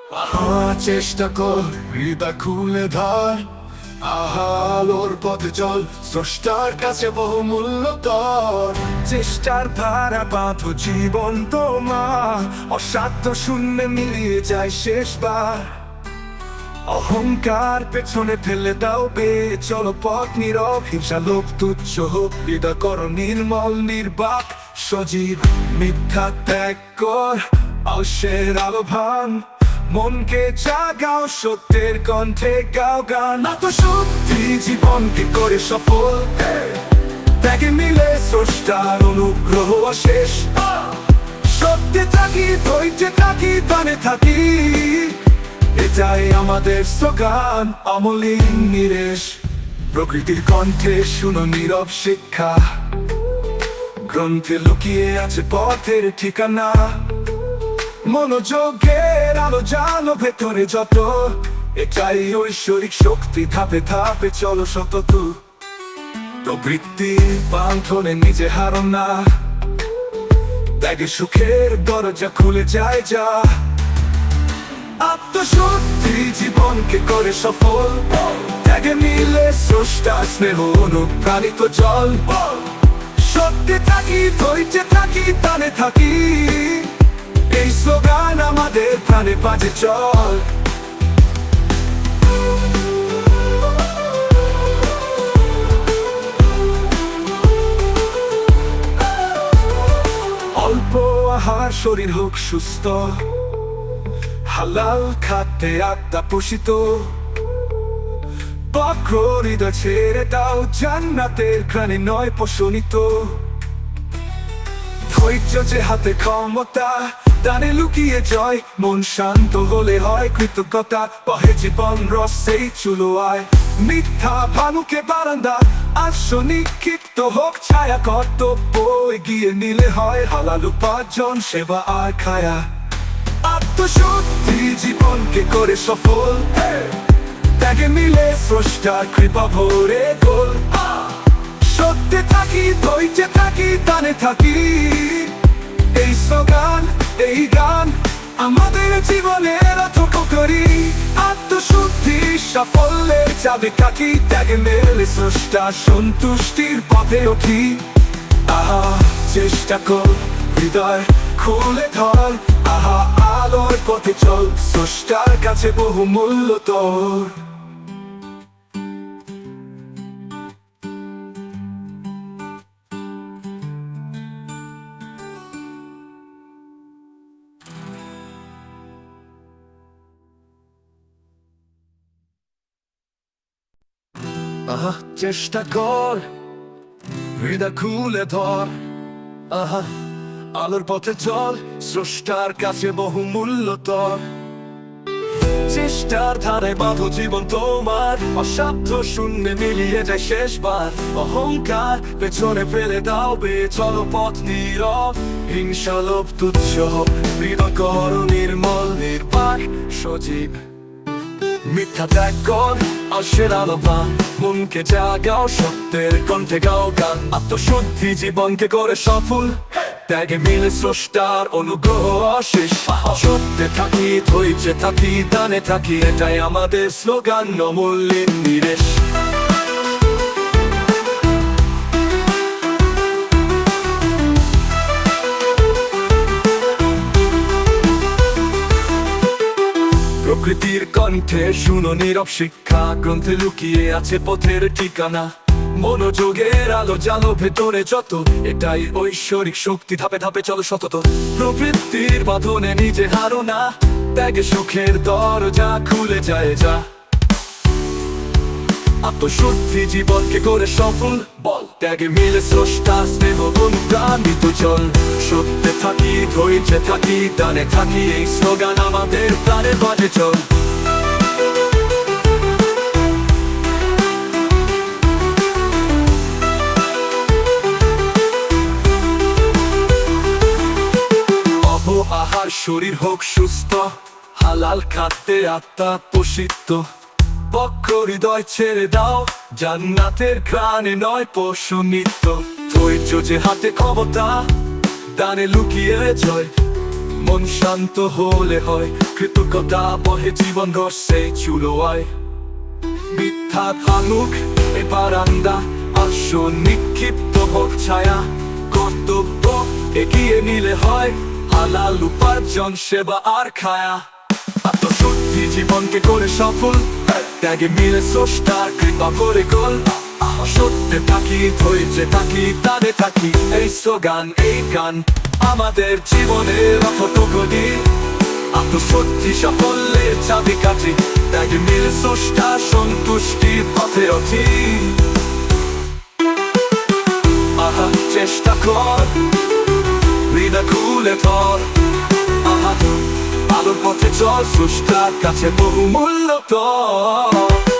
চেষ্টা কর হৃদয় খুলে ধর, আলোর পথে চল, স্রষ্টার কাছে বহুমূল্য তোর। চেষ্টার ধারা বাঁধো জীবন তোমার, অসাধ্য শূন্যে মিলিয়ে যায় শেষবার। অহংকার পেছনে ফেলে দাও বে, চলো পথ নীরব, হিংসা লোভ তুচ্ছ হোক, হৃদয় করো নির্মল নির্বাক সজীব। মিথ্যা ত্যাগ কর, আলসের আলো ভাঙ, মনকে জাগাও, সত্যের কণ্ঠে গাও গান। আত্মশুদ্ধি জীবনকে করে সফল, ত্যাগে মিলে স্রষ্টার অনুগ্রহ অশেষ। সত্যে থাকি, ধৈর্যে থাকি, দানে থাকি, এটাই আমাদের স্লোগান, অমলিন নিরেশ। প্রকৃতির কণ্ঠে শুনো নীরব শিক্ষা, গ্রন্থে লুকিয়ে আছে পথের ঠিকানা। মনোযোগের আলো জালো ভেতরে যত, এটাই ঐশ্বরিক শক্তি, ধাপে ধাপে চলো সতত। প্রবৃত্তির বাঁধনে নিজে হারো না, ত্যাগে সুখের দরজা খুলে যায় যা। আত্মশুদ্ধি জীবনকে করে সফল, ত্যাগে মিলে স্রষ্টা স্নেহ অনুপ্রাণিত জল। সত্যে থাকি, ধৈর্যে থাকি, দানে থাকি, এই স্লোগান আমাদের প্রাণে বাজে চল। অল্প আহার শরীর হোক সুস্থ, হালাল খাতে আত্মা পোষিত। বক্র হৃদয় ছেড়ে দাও, জান্নাতের ঘ্রাণে নয় পোষণিত। ধৈর্য যে হাতে ক্ষমতা, দানে লুকিয়ে জয়, মন শান্ত হলে হয় কৃতজ্ঞতা। বহে জীবন রসেই চুলো আয়, মিথ্যা ভানুকে বারান্দা, আসো নিক্ষিপ্ত হোক ছায়া। কর্তব্য এগিয়ে নিলে হয় হালাল উপার্জন, সেবা আর খায়া। আত্মশুদ্ধি জীবনকে করে সফল, ত্যাগে মিলে স্রষ্টার কৃপা ভরে গোল। সত্যে থাকি, ধৈর্যে থাকি, দানে থাকি, এই স্লোগান এই গান আমাদের জীবনের অথকরি। আত্মশুদ্ধি সাফল্যের চাবি কাঠি, ত্যাগে মেলে স্রষ্টার সন্তুষ্টির পথে উঠি। চেষ্টা কর হৃদয় খুলে ধর, আলোর পথে চল, স্রষ্টার কাছে বহুমূল্য তোর। চেষ্টা কর হৃদয় খুলে ধর, আলোর পথে চল, স্রষ্টার কাছে বহুমূল্য তোর। চেষ্টার ধারায় বাঁধো জীবন তোমার, অসাধ্য শূন্যে মিলিয়ে যায় শেষবার। অহংকার পেছনে ফেলে দাও বে, চলো পথ নীরব, হিংসা লোভ তুচ্ছ হোক, হৃদয় করো নির্মল নির্বাক সজীব। মিথ্যা ত্যাগ কর, আলসের আলো ভাঙ, মনকে জাগাও, সত্যের কণ্ঠে গাও গান। আত্মশুদ্ধি জীবনকে করে সফল, ত্যাগে মিলে স্রষ্টার অনুগ্রহ অশেষ। সত্যে থাকি, ধৈর্যে থাকি, দানে থাকি, এটাই আমাদের স্লোগান, অমলিন নিরেশ। প্রকৃতির কণ্ঠে শুনো নীরব শিক্ষা, গ্রন্থে লুকিয়ে আছে পথের ঠিকানা। মনোযোগের আলো জালো ভেতরে যত, এটাই ঐশ্বরিক শক্তি, ধাপে ধাপে চলো সতত। প্রবৃত্তির বাঁধনে নিজে হারো না, ত্যাগে সুখের দরজা খুলে যায় যা। আত্মশুদ্ধি জীবনকে করে সফল বল, ত্যাগে মিলে স্রষ্টা স্নেহ অনুপ্রাণিত চল। সত্যে থাকি, ধৈর্যে থাকি, দানে থাকি, এই স্লোগান আমাদের প্রাণে বাজে চল। আহার শরীর হোক সুস্থ, হালাল খাদ্যে আত্মা পোষিত। বক্র হৃদয় ছেড়ে দাও, জান্নাতের ঘ্রাণে নয় পোষণিত। ধৈর্য যে হাতে ক্ষমতা, দানে লুকিয়ে জয়, মন শান্ত হলে হয় কৃতজ্ঞতা, বহে জীবন রসে চুলোয়। মিথ্যা ভাঙুক এ বারান্দা, আসো নিক্ষিপ্ত হোক ছায়া। কর্তব্য এগিয়ে নিলে হয় হালাল উপার্জন, সেবা আর খায়া। আত্মশুদ্ধি জীবনকে করে সফল, ত্যাগে মিলে স্রষ্টার কৃপা করে গোল। সত্যে থাকি, ধৈর্যে থাকি, তাদের থাকি, এই স্লোগান এই গান আমাদের জীবনের অথটুকুনি। আত্মশুদ্ধি সাফল্যের চাবিকাঠি, ত্যাগে মিলে স্রষ্টা সন্তুষ্টির পথে অথি। আহা চেষ্টা কর, হৃদয় খুলে ধর, আহা আলোর পথে চল, স্রষ্টার কাছে বহুমূল্য তোর।